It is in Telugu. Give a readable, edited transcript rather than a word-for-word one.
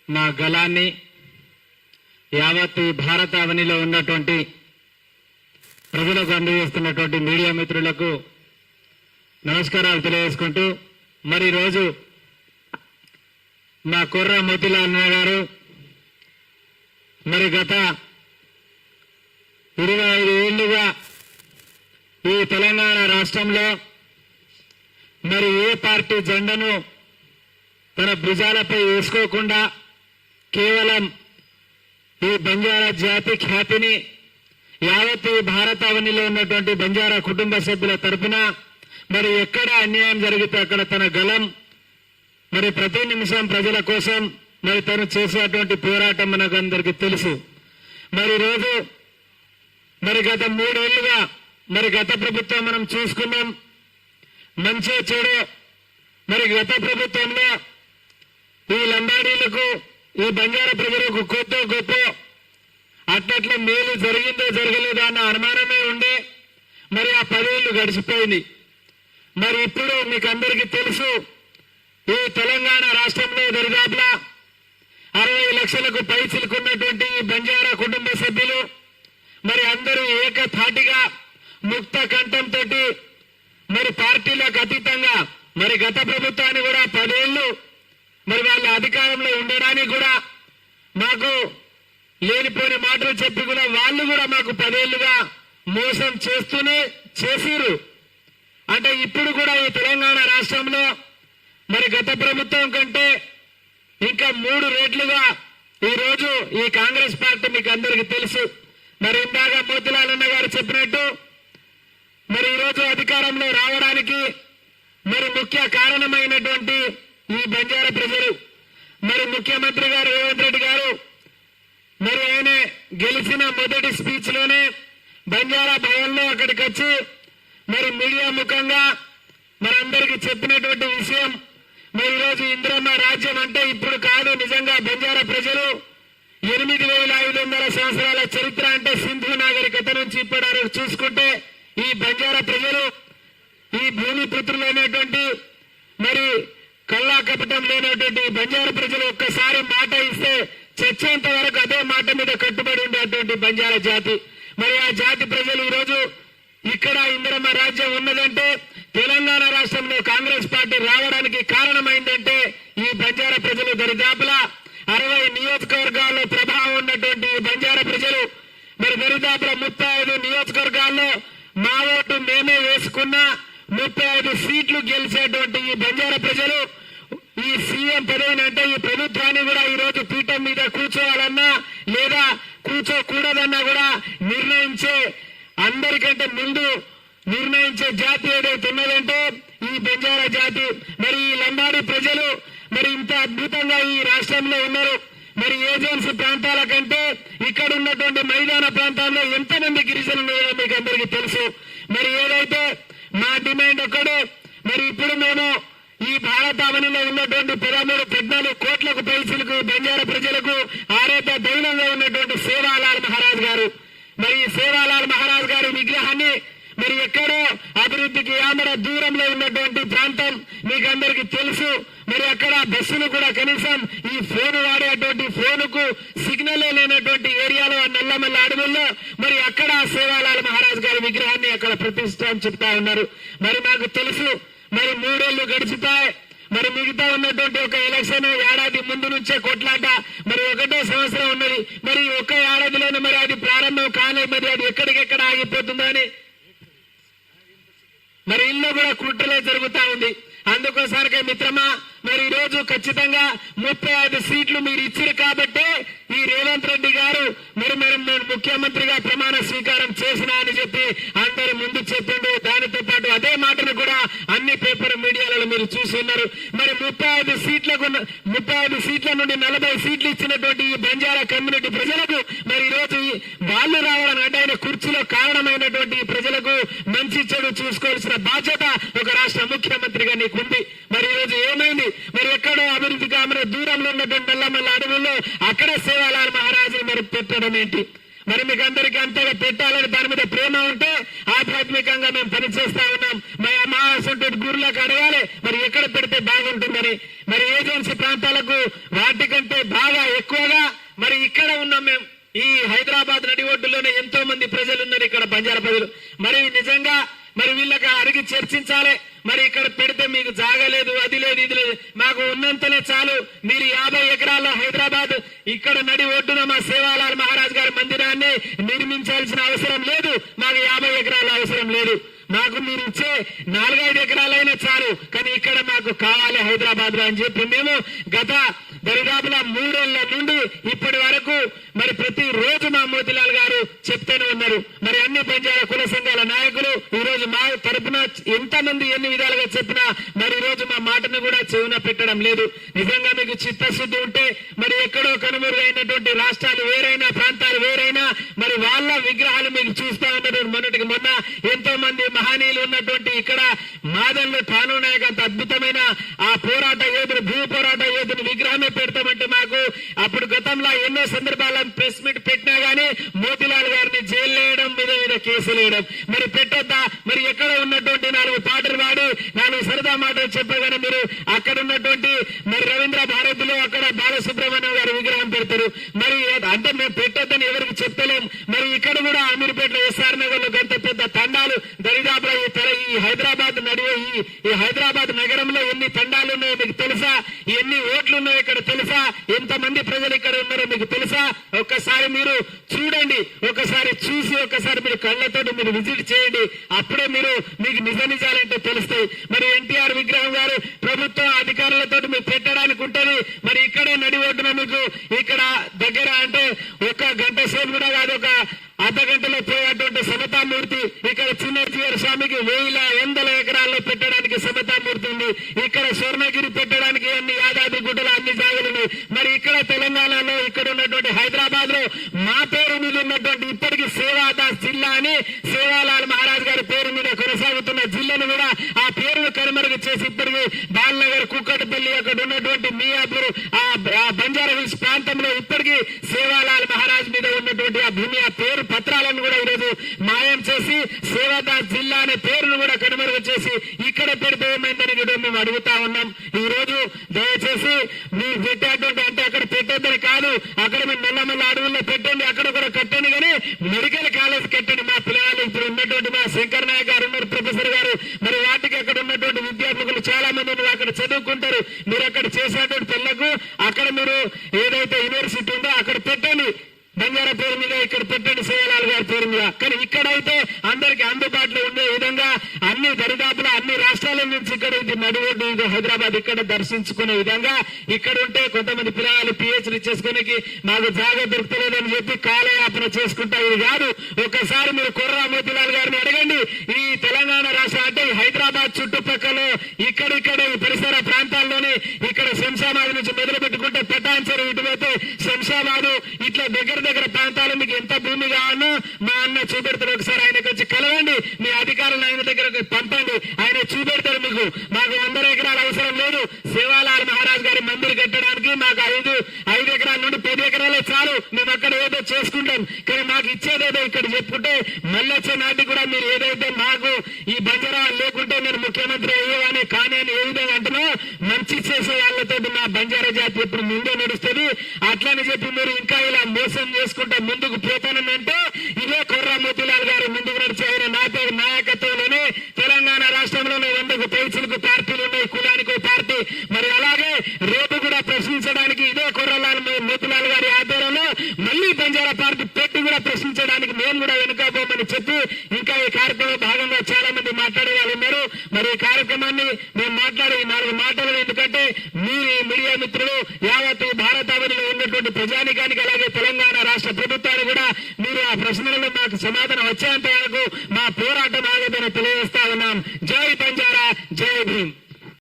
మా గలాన్ని యావత్ భారతావనిలో ఉన్నటువంటి ప్రజలకు అందజేస్తున్నటువంటి మీడియా మిత్రులకు నమస్కారాలు తెలియజేసుకుంటూ మరి రోజు మా కుర్ర మోతిలాల్ అన్న గారు మరి గత 25 ఏళ్లుగా ఈ తెలంగాణ రాష్ట్రంలో మరి ఏ పార్టీ జెండాను తన భుజాలపై వేసుకోకుండా కేవలం ఈ బంజారా జాతి ఖ్యాతిని యావత్ భారతావనిలో ఉన్నటువంటి బంజారా కుటుంబ సభ్యుల తరఫున మరి ఎక్కడ అన్యాయం జరిగితే అక్కడ తన గలం మరి ప్రతి నిమిషం ప్రజల కోసం మరి తను చేసేటువంటి పోరాటం మనకు అందరికీ తెలుసు. మరి రోజు మరి గత 3 ఏళ్లుగా మరి గత ప్రభుత్వం మనం చూసుకున్నాం. మంచి చెడు మరి గత ప్రభుత్వంలో ఈ లంబాడీలకు ఈ బంజారా ప్రజలకు కొత్త గొప్ప అట్లట్ల మేలు జరిగిందో జరగలేదో అన్న అనుమానమే ఉండే మరి ఆ 10 ఏళ్లు గడిచిపోయింది. మరి ఇప్పుడు మీకు అందరికీ తెలుసు ఈ తెలంగాణ రాష్ట్రంలో దరిదాపులా 60 లక్షలకు పైచిలుకున్నటువంటి ఈ బంజారా కుటుంబ సభ్యులు మరి అందరూ ఏకధాటిగా ముక్త కంఠంతో మరి పార్టీలకు అతీతంగా మరి గత ప్రభుత్వాన్ని కూడా 10 ఏళ్లు మరి వాళ్ళ అధికారంలో ఉండడానికి కూడా మాకు లేనిపోని మాటలు చెప్పి కూడా వాళ్ళు కూడా మాకు 10 ఏళ్లుగా మోసం చేస్తూనే చేసిరు. అంటే ఇప్పుడు కూడా ఈ తెలంగాణ రాష్ట్రంలో మరి గత ప్రభుత్వం కంటే ఇంకా 3 రెట్లుగా ఈ రోజు ఈ కాంగ్రెస్ పార్టీ మీకు అందరికీ తెలుసు. మరి ఇందాక మోతిలాల్ అన్న గారు చెప్పినట్టు మరి ఈరోజు అధికారంలో రావడానికి మరి ముఖ్య కారణమైనటువంటి ఈ బంజారా ప్రజలు మరి ముఖ్యమంత్రి గారు రేవంత్ రెడ్డి గారు మరి ఆయన గెలిచిన మొదటి స్పీచ్ లోనే బంజారా భవన్ లో అక్కడికి వచ్చి మరి మీడియా ముఖంగా మనందరికీ చెప్పినటువంటి విషయం మరి ఈరోజు ఇందిరమ్మ రాజ్యం అంటే ఇప్పుడు కాదు, నిజంగా బంజారా ప్రజలు 8500 సంవత్సరాల చరిత్ర అంటే సింధు నాగరికత నుంచి ఇప్పటి వరకు చూసుకుంటే ఈ బంజారా ప్రజలు ఈ భూమి పుత్రులైనటువంటి మరి కల్లా కపటం లేనటువంటి బంజారా ప్రజలు ఒక్కసారి మాట ఇస్తే చచ్చేంత వరకు అదే మాట మీద కట్టుబడి ఉండేటువంటి బంజారా జాతి. మరి ఆ జాతి ప్రజలు ఈరోజు ఇక్కడ ఇందిరమ్మ రాజ్యం ఉన్నదంటే తెలంగాణ రాష్ట్రంలో కాంగ్రెస్ పార్టీ రావడానికి కారణమైందంటే ఈ బంజారా ప్రజలు దరిదాపులా 60 నియోజకవర్గాల్లో ప్రభావం ఉన్నటువంటి బంజారా ప్రజలు మరి దరిదాపుల 35 నియోజకవర్గాల్లో మా ఓటు మేమే వేసుకున్న 35 సీట్లు గెలిచేటువంటి ఈ బంజారా ప్రజలు ఈ సీఎం పదవిని అంటే ఈ ప్రభుత్వాన్ని కూడా ఈ రోజు పీఠం మీద కూర్చోవాలన్నా లేదా కూర్చోకూడదన్నా కూడా నిర్ణయించే అందరికంటే ముందు నిర్ణయించే జాతి ఏదైతే ఉన్నదంటే ఈ బంజారా జాతి. మరి ఈ లంబాడీ ప్రజలు మరి ఇంత అద్భుతంగా ఈ రాష్ట్రంలో ఉన్నారు. మరి ఏజెన్సీ ప్రాంతాల కంటే ఇక్కడ ఉన్నటువంటి మైదాన ప్రాంతాల్లో ఎంతమంది గిరిజనులు ఉన్నారో మీకు అందరికీ తెలుసు. మరి ఏదైతే మా డిమాండ్ ఒక్కడే మరి ఇప్పుడు మేము ఈ భారతావనిలో ఉన్నటువంటి 13-14 కోట్లకు పైసలకు బంజారా ప్రజలకు ఆరాధ్య దైవంగా ఉన్నటువంటి సేవాలాల్ మహారాజ్ గారు మరి సేవాలాల్ మహారాజ్ గారి విగ్రహాన్ని మరి ఎక్కడో అభివృద్ధికి ఆమడ దూరంలో ఉన్నటువంటి ప్రాంతం మీకు అందరికీ తెలుసు. మరి అక్కడ బస్సులు కూడా కనీసం ఈ ఫోన్ వాడేటువంటి ఫోనుకు సిగ్నల్ లేనటువంటి ఏరియాలో నల్లమల్ల అడవుల్లో మరి అక్కడ సేవాలాల్ మహారాజ్ గారి విగ్రహాన్ని అక్కడ ప్రతిష్ఠ అని చెప్తా ఉన్నారు. మరి మాకు తెలుసు మరి 3 ఏళ్లు గడిచిపోయి మరి మిగతా ఉన్నటువంటి ఒక ఎలక్షన్ ఏడాది ముందు నుంచే కొట్లాట మరి 1వ సంవత్సరం ఉన్నది. మరి ఒక ఏడాదిలోనే మరి అది ప్రారంభం కాలే, మరి అది ఎక్కడికెక్కడ ఆగిపోతుందని మరి ఇల్లు కూడా కుట్రలే జరుగుతా ఉంది. అందుకోసారికే మిత్రమా మరి ఈ రోజు ఖచ్చితంగా 35 సీట్లు మీరు ఇచ్చారు కాబట్టి ఈ రేవంత్ రెడ్డి గారు మరి నేను ముఖ్యమంత్రిగా ప్రమాణ స్వీకారం చేసినా అని చెప్పి అందరి ముందు చెప్పిండు. దానితో పాటు అదే మాటను కూడా అన్ని పేపర్ మీడియాలలో మీరు చూసి ఉన్నారు. మరి 35 సీట్ల నుండి 40 సీట్లు ఇచ్చినటువంటి ఈ బంజారా కమ్యూనిటీ ప్రజలకు మరి ఈ రోజు వాళ్ళు రావాలని అంటే ఆయన కుర్చీలో కారణమైనటువంటి ప్రజలకు మంచి చెడు చూసుకోవాల్సిన బాధ్యత ఒక రాష్ట్ర ముఖ్యమంత్రిగా నీకు ఉంది. మరి ఈ రోజు ఏమైంది మరి ఎక్కడో అభివృద్ధి కామర దూరంలో ఉన్నటువంటి నల్లమల్ల అడవుల్లో అక్కడ సేవాలాల్ మహారాజును మరి పెట్టడం ఏంటి? మరి మీకు అందరికీ అంతగా పెట్టాలని దాని మీద ప్రేమ ఉంటే ఆధ్యాత్మికంగా మేము పనిచేస్తా ఉన్నాం. మా అసంటి గురులకు అడగాలి మరి ఎక్కడ పెడితే బాగుంటుందని. మరి ఏజెన్సీ ప్రాంతాలకు వాటికంటే బాగా ఉన్నాం మేము. ఈ హైదరాబాద్ నడి ఒడ్డులోనే ఎంతో మంది ప్రజలు ఉన్నారు, ఇక్కడ బంజారా ప్రజలు. మరి నిజంగా మరి వీళ్ళకి అడిగి చర్చించాలి. మరి ఇక్కడ పెడితే మీకు జాగలేదు, అది లేదు, ఇది లేదు, మాకు ఉన్నంతనే చాలు. మీరు 50 ఎకరాల హైదరాబాద్ ఇక్కడ నడి ఒడ్డున మా సేవాలాల్ మహారాజ్ గారి మందిరాన్ని నిర్మించాల్సిన అవసరం లేదు. మాకు 50 ఎకరాల అవసరం లేదు. మాకు మీరు ఇచ్చే 4-5 ఎకరాలైనా చాలు, కానీ ఇక్కడ మాకు కావాలి హైదరాబాద్ లో అని చెప్పి మేము గత దరిదాపుల 3 ఏళ్ల నుండి ఇప్పటి వరకు మరి ప్రతి రోజు మా మోతిలాల్ గారు చెప్తూనే ఉన్నారు. మరి అన్ని బంజారా కుల సంఘాల నాయకులు ఈ రోజు మా తరపున ఎంతమంది ఎన్ని విధాలుగా చెప్పినా మరి ఈ రోజు మా మాటను కూడా చెవున పెట్టడం లేదు. నిజంగా మీకు చిత్తశుద్ధి ఉంటే మరి ఎక్కడో కనుమరుగైనటువంటి రాష్ట్రాలు వేరైనా, ప్రాంతాలు వేరైనా మరి వాళ్ళ విగ్రహాలు మీకు చూస్తా ఉన్నారు. మొన్నటికి మొన్న ఎంతో మంది మహనీయులు ఉన్నటువంటి ఇక్కడ మాదన్లో ఠానూ నాయక్ అంత అద్భుతమైన ఆ పోరాట యోధుడు, భూ పోరాట యోధుని విగ్రహమే పెడతామంటే మాకు అప్పుడు గతంలో ఎన్నో సందర్భాల్లో ప్రెస్ మీట్ పెట్టినా గానీ మోతిలాల్ గారిని జైలు వేయడం, మీద కేసులు వేయడం. మరి పెట్టొద్దా? మరి ఎక్కడ ఉన్నటువంటి 4 పాటలు పాడి 4 సరదా మాటలు చెప్పగానే మీరు అక్కడ ఉన్నటువంటి మరి రవీంద్ర భారతిలో అక్కడ బాలసుబ్రహ్మణ్యం గారి విగ్రహం పెడతారు. మరి అంటే మేము పెట్టొద్దని ఎవరికి చెప్తలేం. మరి ఇక్కడ కూడా అమీర్పేటలో ఎస్ఆర్ నగర్ లో గంత పెద్ద తండాలు దరిదాపులో ఈ హైదరాబాద్ నడివే ఈ హైదరాబాద్ నగరంలో ఎన్ని తండాలు ఉన్నాయో మీకు తెలుసా? ఎన్ని ఓట్లు ఉన్నాయో ఇక్కడ తెలుసా? ఎంతమంది ప్రజలు ఇక్కడ ఉన్నారో మీకు తెలుసా? ఒక్కసారి మీరు చూడండి, ఒకసారి చూసి ఒకసారి మీరు కళ్ళతోటి మీరు విజిట్ చేయండి. అప్పుడే మీకు నిజ నిజాలంటే తెలుస్తాయి. మరి ఎన్టీఆర్ విగ్రహం గారు ప్రభుత్వ అధికారులతో మీరు పెట్టడానికి ఉంటుంది. మరి ఇక్కడే నడి ఒడ్డున మీకు ఇక్కడ దగ్గర అంటే 1 గంట సేపు కూడా కాదు, ఒక అర్ధ గంటలో పోయేటువంటి సమతామూర్తి ఇక్కడ చిన్నజీవర్ స్వామికి 100 ఎకరాల్లో పెట్టడానికి సమతామూర్తి ఉంది. ఇక్కడ స్వర్ణగిరి పెట్టడానికి అన్ని యాదాద్రి గుట్టలు అన్ని జాగాలు ఉన్నాయి. మరి ఇక్కడ తెలంగాణలో ఇక్కడ ఉన్నటువంటి హైదరాబాద్ లో మా పేరు మీద ఉన్నటువంటి ఇప్పటికీ సేవాదాస్ జిల్లా అని సేవాలాల్ మహారాజ్ గారి పేరు మీద కొనసాగుతున్న జిల్లాను కూడా ఆ పేరును కనుమరుగు చేసి ఇప్పటికీ బాలనగర్, కుక్కటపల్లి అక్కడ ఉన్నటువంటి మియాపూర్ ఆ బంజారా హిల్స్ ప్రాంతంలో ఇప్పటికీ సేవాలాల్ మహారాజ్ మీద ఉన్నటువంటి ఆ భూమి ఆ పేరు పత్రాలను కూడా ఈరోజు మాయం చేసి సేవాదాస్ జిల్లా అనే పేరును కూడా కనుమరుగు చేసి ఇక్కడ పెడితే ఏమైందని కూడా మేము అడుగుతా ఉన్నాం. ఈ రోజు దయచేసి మీరు పెట్టేటువంటి అంటే అక్కడ పెట్టొద్దని కాదు, అక్కడ మేము మెల్లమెల్ల అడవుల్లో పెట్టండి, అక్కడ కూడా కట్టండి, కానీ మెడికల్ కాలేజ్ కట్టండి. మా పిల్లలు ఇప్పుడు ఉన్నటువంటి మా శంకర్ నాయక్ గారు ఉన్నారు, ప్రొఫెసర్ గారు, మరి వాటికి అక్కడ ఉన్నటువంటి విద్యార్థులు చాలా మంది అక్కడ చదువుకుంటారు. మీరు అక్కడ చేసేటువంటి పిల్లలకు అక్కడ మీరు ఏదైతే యూనివర్సిటీ ఉందో అక్కడ పెట్టండి, బంజారా పేరు మీద ఇక్కడ పెట్టండి, సేవలాల్ గారి పేరు మీద. కానీ ఇక్కడైతే అందరికి అందుబాటులో ఉండే విధంగా అన్ని దరిదాపుల అన్ని రాష్ట్రాల నుంచి ఇక్కడ నడివొడ్డు హైదరాబాద్ ఇక్కడ దర్శించుకునే విధంగా ఇక్కడ ఉంటే కొంతమంది పిల్లలు పిహెచ్డీ చేసుకునేకి మాకు జాగా దొరుకుతలేదని చెప్పి కాలయాపన చేసుకుంటా. ఇది కాదు, ఒకసారి మీరు కొర్రా మోతిలాల్ గారిని అడగండి. ఈ తెలంగాణ రాష్ట్రం అంటే హైదరాబాద్ చుట్టుపక్కల ఇక్కడ ఈ పరిసర ప్రాంతాల్లోనే ఇక్కడ శంషాబాద్ నుంచి మొదలు పెట్టుకుంటే పటాన్సర్ ఇటువైతే శంషాబాద్ ఇట్లా దగ్గర ప్రాంతాలు మీకు ఎంత భూమి కావాలో మా అన్న చూపెడతారు. ఒకసారి ఆయనకు వచ్చి కలవండి, మీ అధికారులను ఆయన దగ్గరకు పంపండి, ఆయన చూపెడతారు. మీకు మాకు 100 ఎకరాలు అవసరం లేదు. సేవాలాల్ మహారాజ్ గారి మందిర్ కట్టడానికి మాకు 5 ఎకరాల నుండి 10 ఎకరాలే చాలు. మేము అక్కడ ఏదో చేసుకుంటాం, కానీ మాకు ఇచ్చేదేదో ఇక్కడ చెప్పుకుంటే మళ్ళీ వచ్చే నాటికి కూడా మీరు ఏదైతే మాకు ఈ బంజారా లేకుంటే నేను ముఖ్యమంత్రి అయ్యేవాని కానీ అని ఏ విధంగా అంటున్నా మంచి చేసే వాళ్ళతో మా బంజారా జాతి ఇప్పుడు ముందే నడుస్తుంది. అట్లని చెప్పి మీరు ఇంకా ఇలా మోసం చేసుకుంటా ముందుకు పోతానంటే ఇదే కొర్రా మోతిలాల్ గారు ముందుకు నడిచి ఆయన నాయకత్వంలోనే తెలంగాణ రాష్ట్రంలోనే 100కు పైచిలకు పార్టీలు ఉన్నాయి, కులానికి పార్టీ. మరి అలాగే రేపు కూడా ప్రశ్నించడానికి ఇదే కొర్రలాల్ మోతిలాల్ గారి ఆధ్వర్యంలో మళ్ళీ బంజారా పార్టీ పెట్టి కూడా ప్రశ్నించడానికి మేము కూడా వెనుకపోమని చెప్పి ఇంకా ఈ కార్యక్రమంలో భాగంగా చాలా మంది మాట్లాడే వాళ్ళు ఉన్నారు. మరి ఈ కార్యక్రమాన్ని మేము మాట్లాడే 4 మాటలు ఎందుకంటే మీరు మీడియా మిత్రులు యావత్ భారతావనిలో ఉన్నటువంటి ప్రజానికానికి అలాగే తెలంగాణ రాష్ట్ర ప్రభుత్వాన్ని కూడా మీరు ఆ ప్రశ్నలలో మాకు సమాధానం వచ్చేంత వరకు మా పోరాటం ఆగదని తెలియజేస్తా ఉన్నాం.